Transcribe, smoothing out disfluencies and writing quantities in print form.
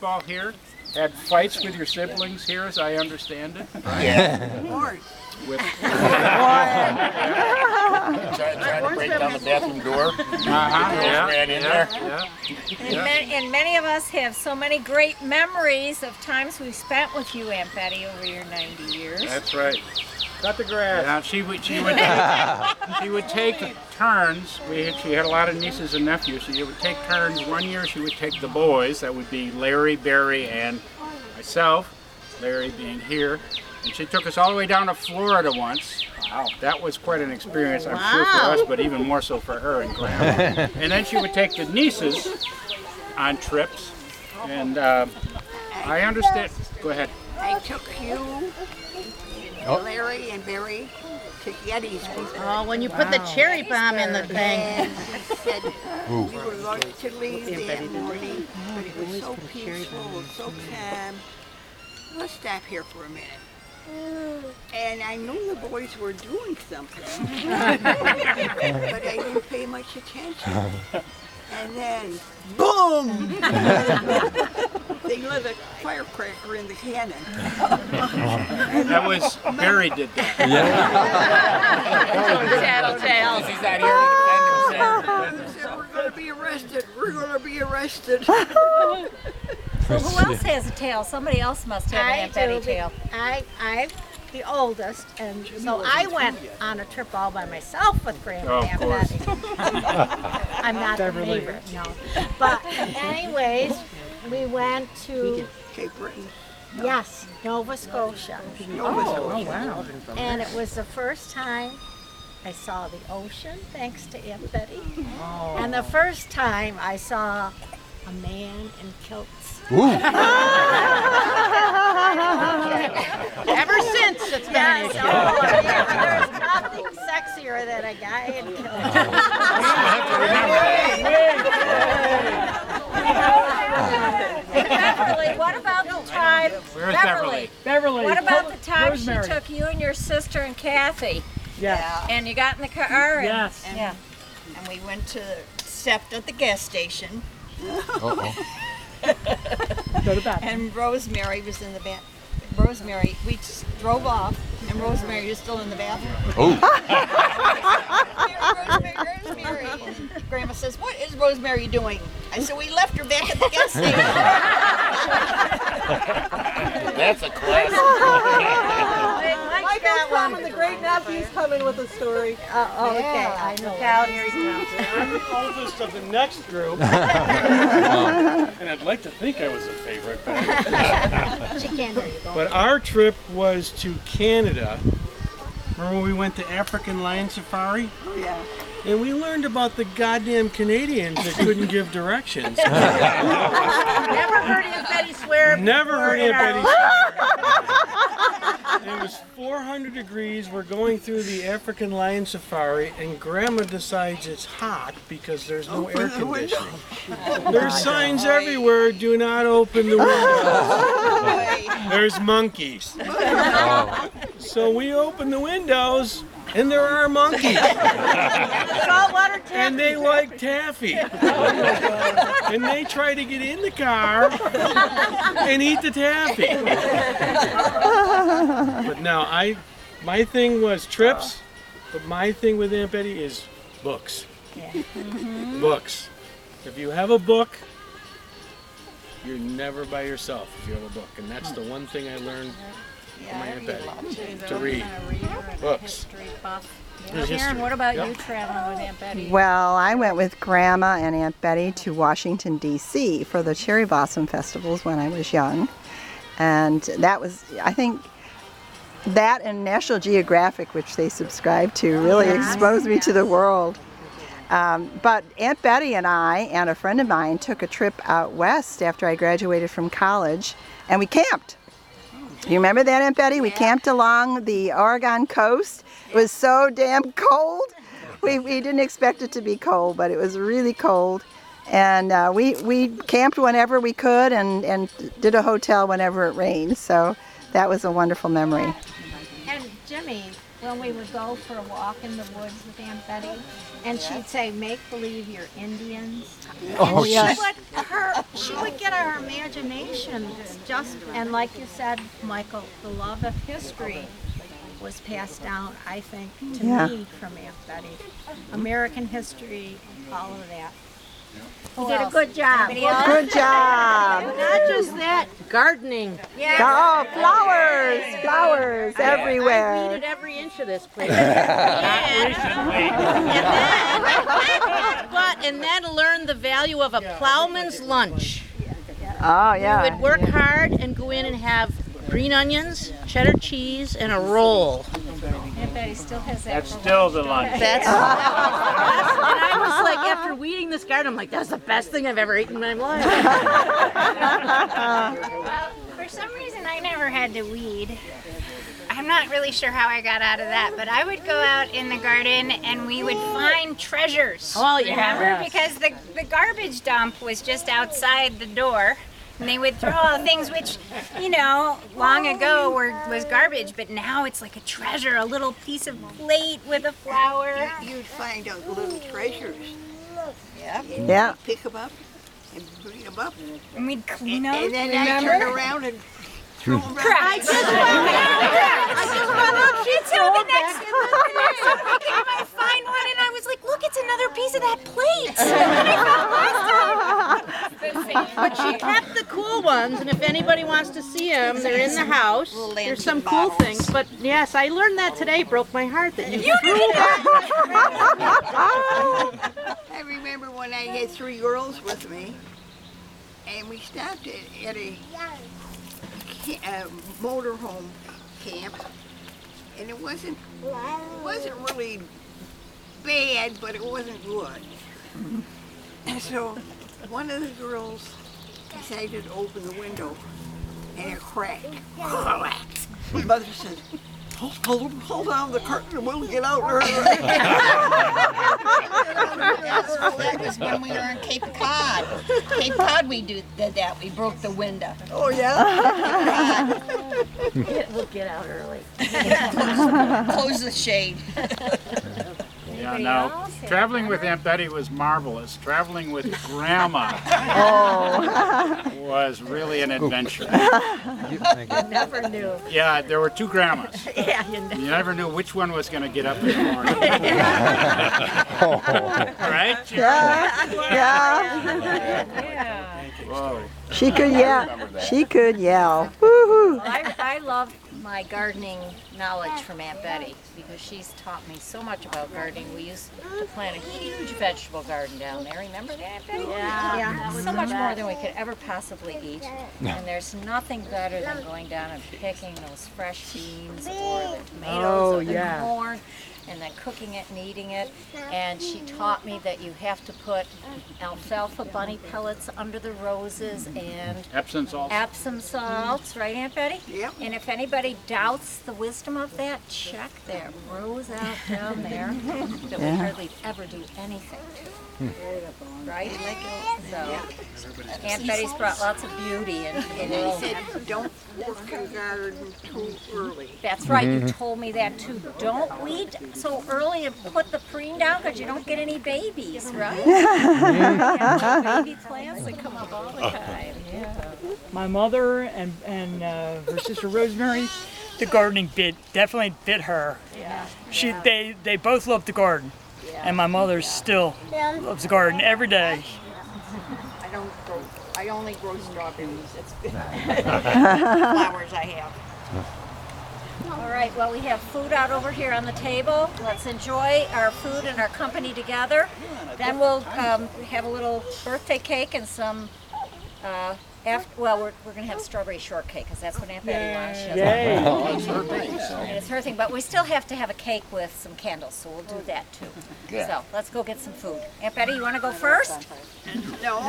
football here. Had fights with your siblings here, as I understand it. Yeah. With trying to break down the bathroom door. Ran in there. And many of us have so many great memories of times we spent with you, Aunt Betty, over your 90 years. That's right. Cut the grass. Yeah, she would take turns. She had a lot of nieces and nephews. She would take turns. One year she would take the boys. That would be Larry, Barry, and myself. Larry being here. And she took us all the way down to Florida once. Wow. That was quite an experience, I'm sure for us, but even more so for her and Grandma. And then she would take the nieces on trips. And I understand. Go ahead. I took you, Larry and Barry to Yeti's. Oh, when you put the cherry bomb in the thing. And said we were going to leave that morning, but it was so peaceful, so calm. Let's stop here for a minute. And I knew the boys were doing something, but I didn't pay much attention. And then, boom! They lit a firecracker in the cannon. That was, Barry did that. Tattletales. He's not here to defend himself. They said, we're going to be arrested. We're going to be arrested. Well, who else has a tail? Somebody else must have an Aunt Betty tail. I'm the oldest, and so I went on a trip all by myself with Grandma and Aunt Betty. I'm not the favorite, no. But anyways, we went to Cape Breton. Yes, Nova Scotia. Oh, wow. And it was the first time I saw the ocean, thanks to Aunt Betty. Oh. And the first time I saw a man in kilts. Ever since it's been an issue. There's nothing sexier than a guy in kilts. Beverly, what about the time? Where's Beverly? Beverly. What about the time Rosemary. she took you and your sister and Kathy? Yes. And you got in the car and Yes. yeah. And we went to stepped at the gas station. Go to bed. And Rosemary was in the back. Rosemary, we just drove off, and Rosemary was still in the bathroom. Rosemary. And Grandma says, "What is Rosemary doing?" I said, "We left her back at the gas station." That's a classic. Michael's coming, the great nephew's coming with a story. Okay, I know. Now here he comes. I'm the oldest of the next group. And I'd like to think I was a favorite. She can't hear you. But our trip was to Canada. Remember when we went to African lion safari? Yeah. And we learned about the goddamn Canadians that couldn't give directions. Never heard Aunt Betty swear. Never heard Aunt Betty swear. It was 400 degrees. We're going through the African lion safari, and Grandma decides it's hot because there's no air conditioning. There's signs everywhere, do not open the windows. There's monkeys. So we open the windows, and there are monkeys. Saltwater taffy. And they like taffy. And they try to get in the car and eat the taffy. But no, my thing was trips, but my thing with Aunt Betty is books. Yeah. Books. If you have a book, you're never by yourself if you have a book. And that's the one thing I learned from my Aunt Betty, to read books. Karen, what about you traveling with Aunt Betty? Well, I went with Grandma and Aunt Betty to Washington, D.C. for the Cherry Blossom Festivals when I was young. And that was, I think, that and National Geographic, which they subscribed to, really exposed me to the world. But Aunt Betty and I and a friend of mine took a trip out west after I graduated from college, and we camped. You remember that, Aunt Betty? We camped along the Oregon coast. It was so damn cold. We didn't expect it to be cold, but it was really cold. And we camped whenever we could and did a hotel whenever it rained. So that was a wonderful memory. And Jimmy, when we would go for a walk in the woods with Aunt Betty, and she'd say, "Make believe you're Indians." Oh, yes. She would get our imagination just, and like you said, Michael, the love of history was passed down, I think, to me from Aunt Betty. American history, all of that. You did a good job. Good job. Not just that, gardening. Oh, flowers I everywhere. weeded every inch of this place. And then learned the value of a plowman's lunch. Oh, We yeah. would work hard and go in and have green onions, cheddar cheese, and a roll. Aunt Betty still has that. That's still the lunch. That's and I was like, after weeding this garden, I'm like, that's the best thing I've ever eaten in my life. For some reason, I never had to weed. I'm not really sure how I got out of that, but I would go out in the garden and we would find treasures. Oh, yeah. Remember? Because the garbage dump was just outside the door. And they would throw all things which, long ago was garbage, but now it's like a treasure, a little piece of plate with a flower. You'd find out little treasures. Yeah. Yeah. Pick them up and bring them up. And we'd clean them. And then I'd turn around and throw them back. I just went up. She told the next weekend I might find one, and I was like, look, it's another piece of that plate that I found last time. But she kept the cool ones, and if anybody wants to see them, they're in the house. There's some cool things. But yes, I learned that today. Broke my heart that you threw that. I remember when I had 3 girls with me, and we stopped at a motorhome camp, and it wasn't really bad, but it wasn't good. And so one of the girls decided to open the window, and it cracked. My mother said, hold down the curtain and we'll get out there. That was when we were in Cape Cod. Cape Cod we did that. We broke the window. Oh, yeah? We'll get out early. Close the shade. Yeah, no. Traveling with Aunt Betty was marvelous. Traveling with Grandma was really an adventure. I never knew. Yeah, there were 2 grandmas. Yeah, You never knew which one was going to get up in the morning. Right? Yeah. Whoa. She could yell. She could yell. Woo-hoo. I love my gardening knowledge from Aunt Betty because she's taught me so much about gardening. We used to plant a huge vegetable garden down there. Remember that, Aunt Betty? Yeah. So much more than we could ever possibly eat. And there's nothing better than going down and picking those fresh beans or the tomatoes or the corn and then cooking it and eating it. And she taught me that you have to put alfalfa bunny pellets under the roses and Epsom salts. Epsom salts, right, Aunt Betty? Yep. And if anybody doubts the wisdom of that, check that rose out down there that we hardly ever do anything to. Right? So, Aunt Betty's brought lots of beauty in And they said, don't work your garden too early. That's right, you told me that too. Don't weed so early and put the preen down because you don't get any babies, right? Baby plants that come up all the time. Yeah. My mother and her sister Rosemary, the gardening definitely bit her. Yeah. They both loved the garden, and my mother still loves the garden every day. I only grow strawberries. It's flowers I have. All right, well, we have food out over here on the table. Let's enjoy our food and our company together. Then we'll have a little birthday cake and some, we're going to have strawberry shortcake because that's what Aunt Betty wants. She doesn't- It's her thing, so. And it's her thing, but we still have to have a cake with some candles, so we'll do that too. So let's go get some food. Aunt Betty, you want to go first? No.